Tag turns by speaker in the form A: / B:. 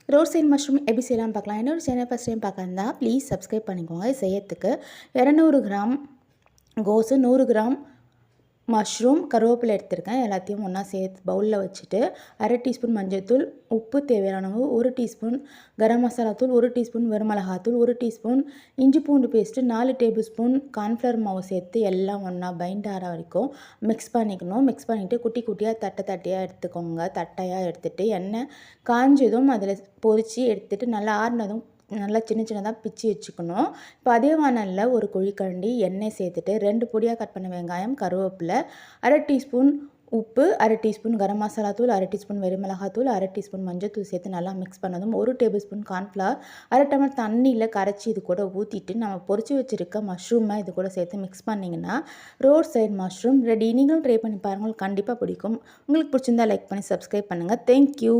A: Road side mushroom எப்படி செய்யலாம் பார்க்கலாம். என்னோட சேனல் ஃபஸ்ட் டைம் பார்க்கறதா ப்ளீஸ் சப்ஸ்கிரைப் பண்ணிக்கோங்க. செய்யறதுக்கு 200 கிராம் கோஸு, 100 கிராம் மஷ்ரூம், கருவேப்பிலை எடுத்துருக்கேன். எல்லாத்தையும் ஒன்றா சேர்த்து பவுலில் வச்சுட்டு 1/2 டீஸ்பூன் மஞ்சள்தூள், உப்பு தேவையான அளவு, 1 டீஸ்பூன் கரம் மசாலா தூள், 1 டீஸ்பூன் வெறுமிளகாத்தூள், 1 டீஸ்பூன் இஞ்சி பூண்டு பேஸ்ட்டு, 4 டேபிள் ஸ்பூன் கார்ன்ஃப்ளவர் மாவு சேர்த்து எல்லாம் ஒன்றா பைண்ட் ஆகிற வரைக்கும் மிக்ஸ் பண்ணிக்கணும். மிக்ஸ் பண்ணிவிட்டு குட்டி குட்டியாக தட்டையாக எடுத்துக்கோங்க. தட்டையாக எடுத்துகிட்டு எண்ணெய் காஞ்சதும் அதில் பொரித்து எடுத்துகிட்டு நல்லா ஆறுனதும் நல்லா சின்ன சின்னதாக பிச்சு வச்சுக்கணும். இப்போ அதே வானலில் ஒரு குழிக்கரண்டி எண்ணெய் சேர்த்துட்டு 2 பொடியாக கட் பண்ண வெங்காயம், கருவேப்பிலை, 1/2 டீஸ்பூன் உப்பு, 1/2 டீஸ்பூன் கரம் மசாலா தூள், 1/2 டீஸ்பூன் வெறுமிளகாத்தூள், 1/2 டீஸ்பூன் மஞ்சள்தூள் சேர்த்து நல்லா மிக்ஸ் பண்ணதும் 1 டேபிள் ஸ்பூன் கார்ன்ஃப்ளவர், 1/2 டம்ளர் தண்ணியில் கரைச்சி இது கூட ஊற்றிட்டு நம்ம பொரிச்சு வச்சுருக்க மஷ்ரூமை இது கூட சேர்த்து மிக்ஸ் பண்ணிங்கன்னா ரோட் சைட் மஷ்ரூம் ரெடி. நீங்களும் ட்ரை பண்ணி பாருங்கள், கண்டிப்பாக பிடிக்கும். உங்களுக்கு பிடிச்சிருந்தா லைக் பண்ணி சப்ஸ்கிரைப் பண்ணுங்கள். தேங்க்யூ.